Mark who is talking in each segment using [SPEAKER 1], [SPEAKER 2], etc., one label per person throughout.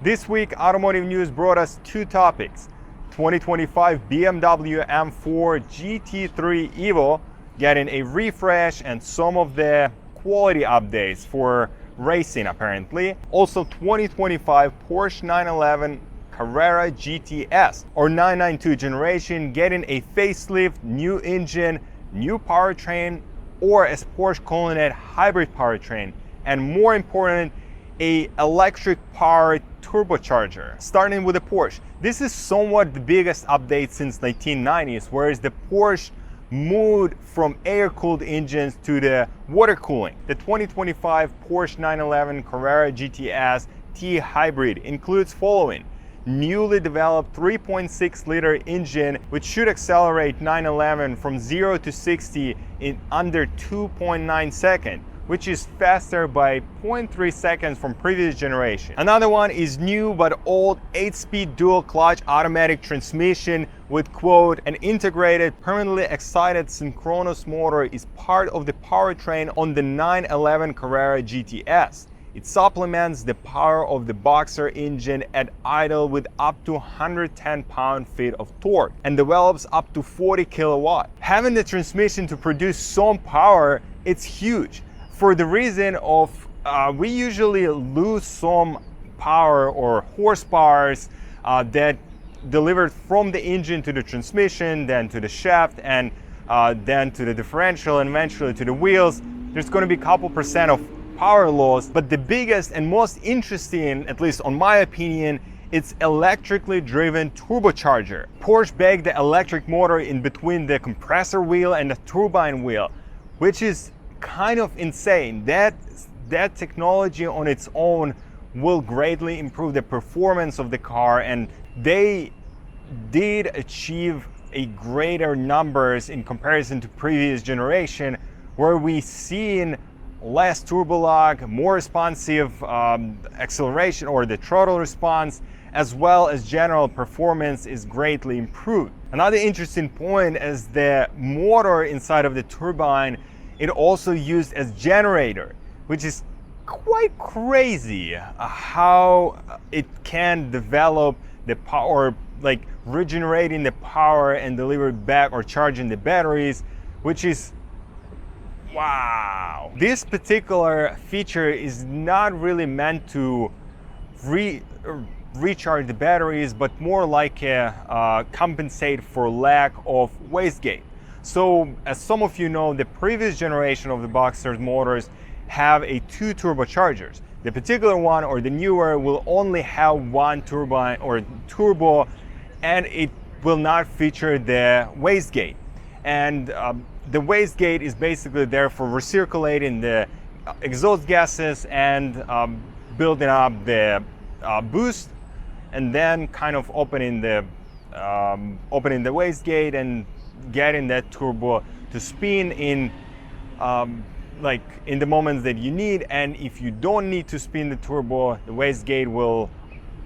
[SPEAKER 1] This week, Automotive News brought us two topics. 2025 BMW M4 GT3 EVO getting a refresh and some of the quality updates for racing apparently. Also 2025 Porsche 911 Carrera GTS or 992 generation getting a facelift, new engine, new powertrain, or as Porsche calling it, hybrid powertrain, and more important, a electric powered turbocharger. Starting with the Porsche, this is somewhat the biggest update since 1990s, whereas the Porsche moved from air-cooled engines to the water cooling. The 2025 Porsche 911 Carrera GTS T-Hybride includes following: newly developed 3.6-liter engine, which should accelerate 911 from 0 to 60 in under 2.9 seconds, which is faster by 0.3 seconds from previous generation. Another one is new but old 8-speed dual clutch automatic transmission with, quote, an integrated permanently excited synchronous motor is part of the powertrain on the 911 Carrera GTS. It supplements the power of the Boxer engine at idle with up to 110 pound-feet of torque and develops up to 40 kilowatt. Having the transmission to produce some power, it's huge. For the reason of we usually lose some power or horsepower that delivered from the engine to the transmission, then to the shaft, and then to the differential, and eventually to the wheels. There's going to be a couple percent of power loss, but the biggest and most interesting, at least on my opinion, it's electrically driven turbocharger. Porsche baked the electric motor in between the compressor wheel and the turbine wheel, which is kind of insane. That technology on its own will greatly improve the performance of the car, and they did achieve a greater numbers in comparison to previous generation, where we seen less turbo lag, more responsive acceleration or the throttle response, as well as general performance is greatly improved. Another interesting point is the motor inside of the turbine. It also used as generator, which is quite crazy how it can develop the power, like regenerating the power and deliver it back or charging the batteries, which is wow. This particular feature is not really meant to recharge the batteries, but more like a compensate for lack of wastegate. So, as some of you know, the previous generation of the Boxer motors have two turbochargers. The particular one, or the newer, will only have one turbine or turbo, and it will not feature the wastegate. And the wastegate is basically there for recirculating the exhaust gases and building up the boost, and then kind of opening the wastegate and getting that turbo to spin in like in the moments that you need. And if you don't need to spin the turbo, the wastegate will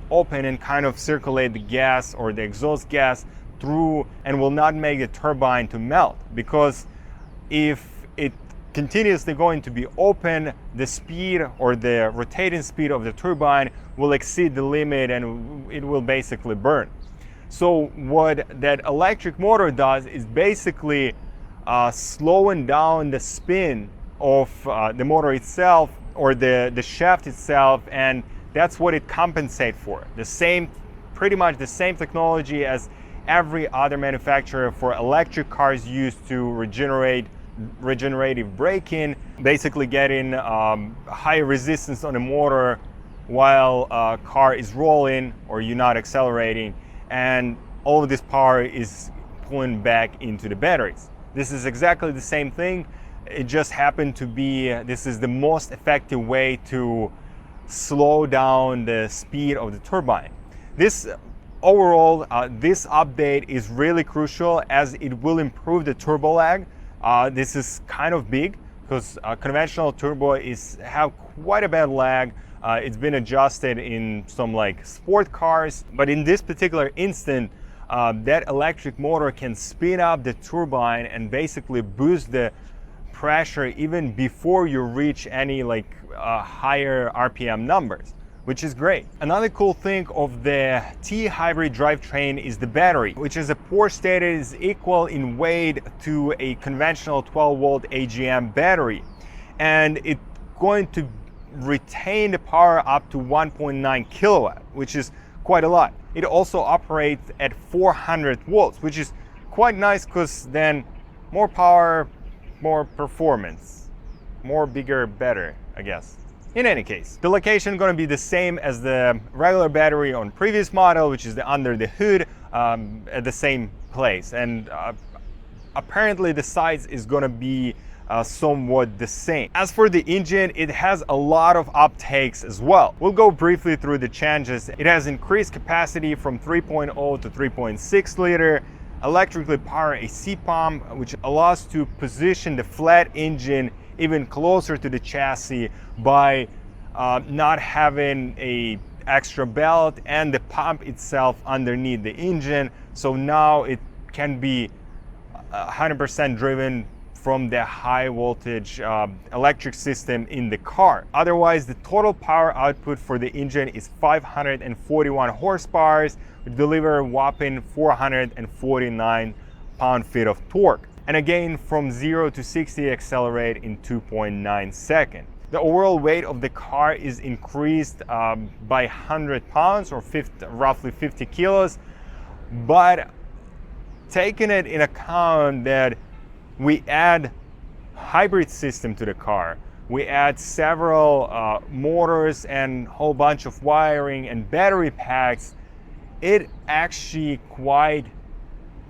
[SPEAKER 1] open and kind of circulate the gas or the exhaust gas through and will not make the turbine to melt, because if it continuously going to be open, the speed or the rotating speed of the turbine will exceed the limit and it will basically burn. So what that electric motor does is basically slowing down the spin of the motor itself or the shaft itself, and that's what it compensates for. Pretty much the same technology as every other manufacturer for electric cars used to regenerative braking, basically getting high resistance on the motor while a car is rolling or you're not accelerating, and all of this power is pulling back into the batteries. This is exactly the same thing. It just happened to be, this is the most effective way to slow down the speed of the turbine. This overall, this update is really crucial as it will improve the turbo lag. This is kind of big because conventional turbo have quite a bad lag. It's been adjusted in some like sport cars, but in this particular instant, that electric motor can speed up the turbine and basically boost the pressure even before you reach any like higher RPM numbers, which is great. Another cool thing of the T-Hybrid drivetrain is the battery, which is a Porsche stated is equal in weight to a conventional 12-volt AGM battery. And it's going to retain the power up to 1.9 kilowatt, which is quite a lot. It also operates at 400 volts, which is quite nice because then more power, more performance, more bigger, better, I guess. In any case, the location is going to be the same as the regular battery on previous model, which is under the hood at the same place. And apparently the size is going to be somewhat the same. As for the engine, it has a lot of uptakes as well. We'll go briefly through the changes. It has increased capacity from 3.0 to 3.6 liter, electrically powered AC pump, which allows to position the flat engine even closer to the chassis by not having a extra belt and the pump itself underneath the engine. So now it can be 100% driven from the high voltage electric system in the car. Otherwise, the total power output for the engine is 541 horsepower, which deliver a whopping 449 pound-feet of torque. And again, from 0 to 60 accelerate in 2.9 seconds. The overall weight of the car is increased by 100 pounds or roughly 50 kilos. But taking it in account that we add hybrid system to the car, we add several motors and whole bunch of wiring and battery packs, it actually quite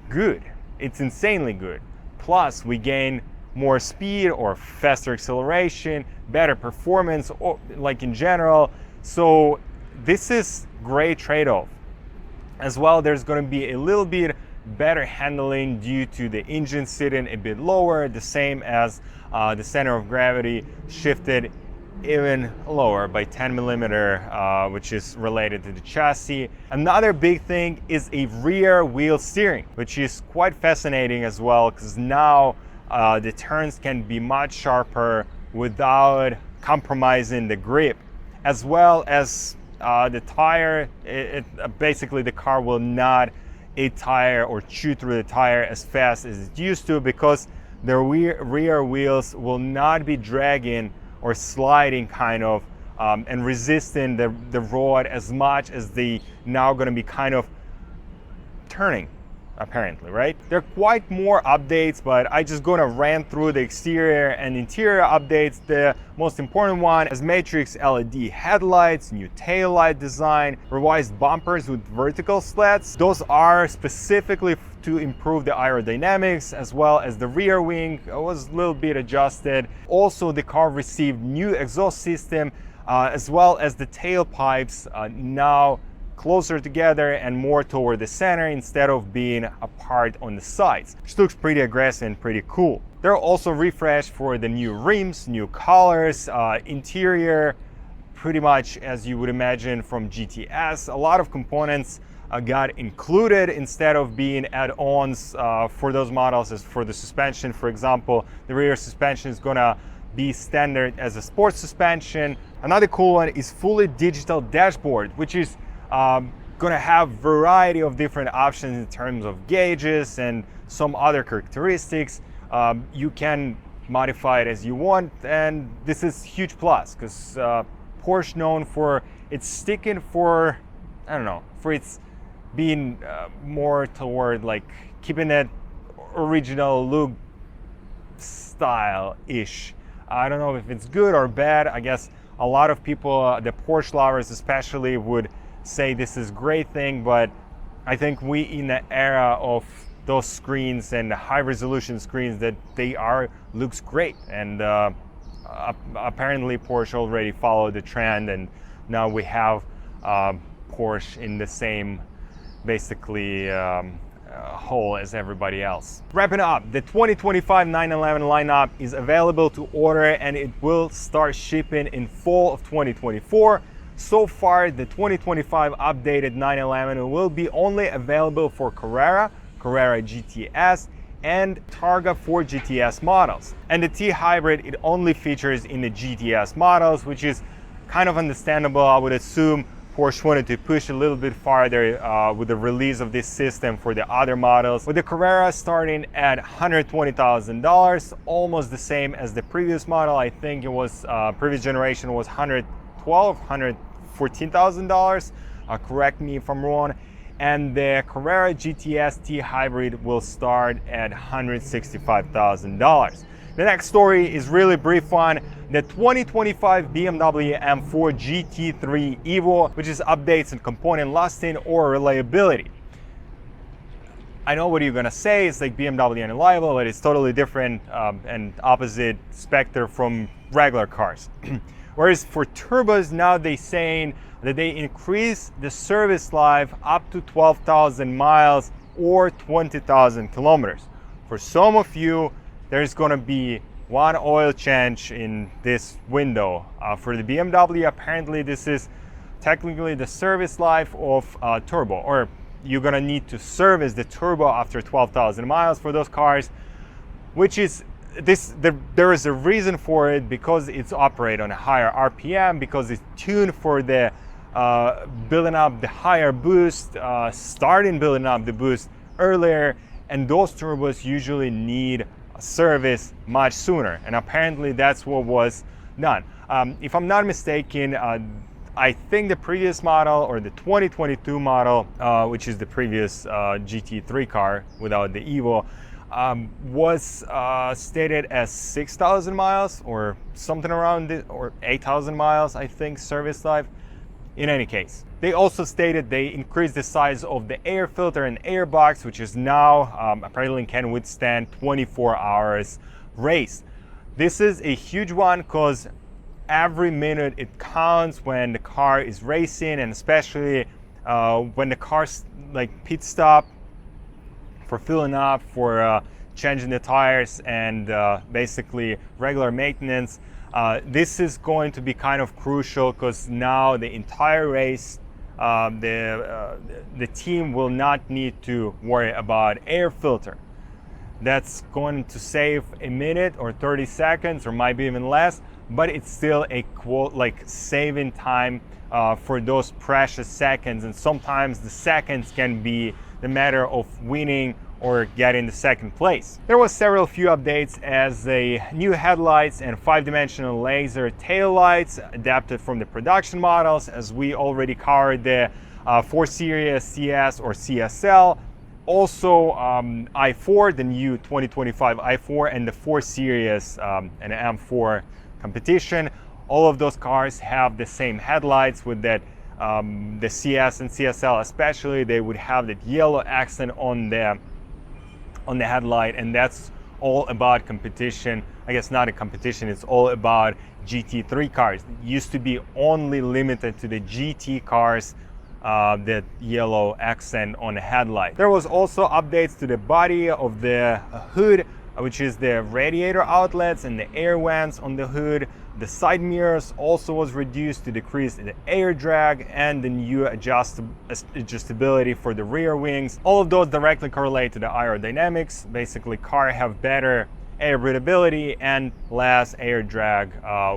[SPEAKER 1] good. It's insanely good. Plus we gain more speed or faster acceleration, better performance, or like in general. So this is great trade-off. As well, there's going to be a little bit better handling due to the engine sitting a bit lower, the same as the center of gravity shifted even lower by 10 millimeter, which is related to the chassis. Another big thing is a rear wheel steering, which is quite fascinating as well, because now the turns can be much sharper without compromising the grip. As well as the tire, basically the car will not tire or chew through the tire as fast as it used to, because the rear wheels will not be dragging or sliding kind of and resisting the road as much as they now going to be kind of turning, apparently, right? There are quite more updates, but I just gonna ran through the exterior and interior updates. The most important one is matrix LED headlights, new tail light design, revised bumpers with vertical slats. Those are specifically to improve the aerodynamics, as well as the rear wing was a little bit adjusted. Also, the car received new exhaust system, as well as the tailpipes now closer together and more toward the center instead of being apart on the sides, which looks pretty aggressive and pretty cool. They're also refreshed for the new rims, new colors, interior, pretty much as you would imagine from GTS. A lot of components got included instead of being add-ons for those models. As for the suspension, for example, the rear suspension is gonna be standard as a sports suspension. Another cool one is fully digital dashboard, which is gonna have variety of different options in terms of gauges and some other characteristics. You can modify it as you want, and this is huge plus, because Porsche known for its sticking for, I don't know, for its being more toward like keeping that original look style-ish. I don't know if it's good or bad. I guess a lot of people, the Porsche lovers especially, would say this is a great thing, but I think we in the era of those screens and high resolution screens that they are looks great, and apparently Porsche already followed the trend, and now we have Porsche in the same basically hole as everybody else. Wrapping up, the 2025 911 lineup is available to order, and it will start shipping in fall of 2024. So far, the 2025 updated 911 will be only available for Carrera, Carrera GTS, and Targa 4 GTS models. And the T-Hybrid, it only features in the GTS models, which is kind of understandable. I would assume Porsche wanted to push a little bit farther with the release of this system for the other models. With the Carrera starting at $120,000, almost the same as the previous model. I think it was previous generation was $114,000. Correct me if I'm wrong. And the Carrera GTS T-Hybrid will start at $165,000. The next story is really brief one. The 2025 BMW M4 GT3 EVO, which is updates in component lasting or reliability. I know what you're gonna say, it's like BMW unreliable, but it's totally different and opposite spectrum from regular cars. Whereas for turbos, now they're saying that they increase the service life up to 12,000 miles or 20,000 kilometers. For some of you, there's gonna be one oil change in this window. For the BMW, apparently this is technically the service life of turbo, or you're gonna need to service the turbo after 12,000 miles for those cars, which is there is a reason for it, because it's operated on a higher RPM, because it's tuned for the building up the higher boost, starting building up the boost earlier, and those turbos usually need service much sooner, and apparently that's what was done. If I'm not mistaken, I think the previous model, or the 2022 model, which is the previous GT3 car without the EVO, was stated as 6,000 miles or something around it, or 8,000 miles, I think, service life. In any case, they also stated they increased the size of the air filter and air box, which is now apparently can withstand 24 hours race. This is a huge one because every minute it counts when the car is racing, and especially when the car's like pit stop for filling up, for changing the tires, and basically regular maintenance. This is going to be kind of crucial, because now the entire race, the team will not need to worry about air filter. That's going to save a minute or 30 seconds, or might be even less, but it's still a saving time for those precious seconds, and sometimes the seconds can be the matter of winning or getting the second place. There was several few updates, as a new headlights and 5-dimensional laser tail lights adapted from the production models, as we already covered the 4 Series CS or CSL. Also i4, the new 2025 i4, and the 4 Series and M4 competition. All of those cars have the same headlights, with that the CS and CSL especially, they would have that yellow accent on the headlight, and that's all about competition. I guess not a competition, it's all about GT3 cars. It used to be only limited to the GT cars, that yellow accent on the headlight. There was also updates to the body of the hood, which is the radiator outlets and the air vents on the hood. The side mirrors also was reduced to decrease the air drag, and the new adjustability for the rear wings. All of those directly correlate to the aerodynamics. Basically, car have better air breathability and less air drag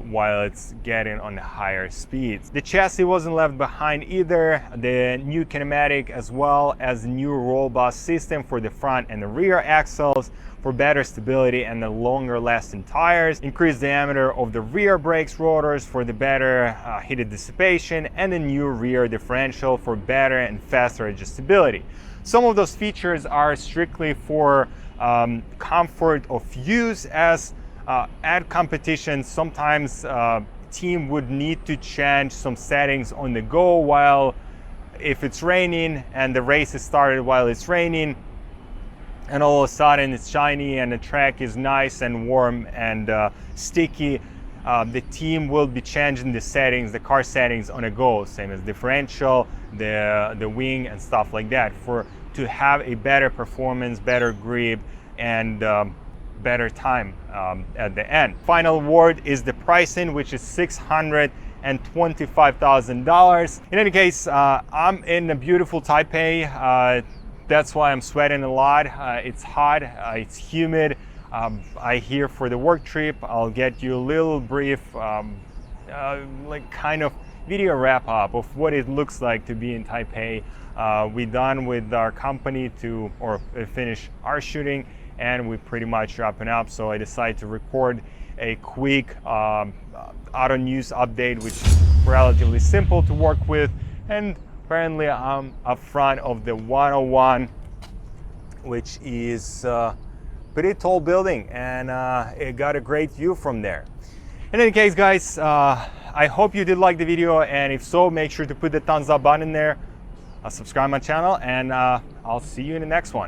[SPEAKER 1] while it's getting on the higher speeds. The chassis wasn't left behind either. The new kinematic, as well as the new roll bar system for the front and the rear axles for better stability and the longer lasting tires. Increased diameter of the rear brakes rotors for the better heat dissipation, and the new rear differential for better and faster adjustability. Some of those features are strictly for comfort of use, as at competition sometimes team would need to change some settings on the go, while if it's raining and the race is started while it's raining, and all of a sudden it's shiny and the track is nice and warm and sticky, the team will be changing the settings, the car settings on a go, same as differential, the wing and stuff like that, to have a better performance, better grip, and better time at the end. Final word is the pricing, which is $625,000. In any case, I'm in a beautiful Taipei. That's why I'm sweating a lot. It's hot, it's humid. I here for the work trip. I'll get you a little brief like kind of video wrap up of what it looks like to be in Taipei. We're done with our company or finish our shooting, and we're pretty much wrapping up. So I decided to record a quick auto news update, which is relatively simple to work with. And apparently I'm up front of the 101, which is a pretty tall building, and it got a great view from there. In any case, guys, I hope you did like the video, and if so, make sure to put the thumbs up button there, subscribe my channel, and I'll see you in the next one.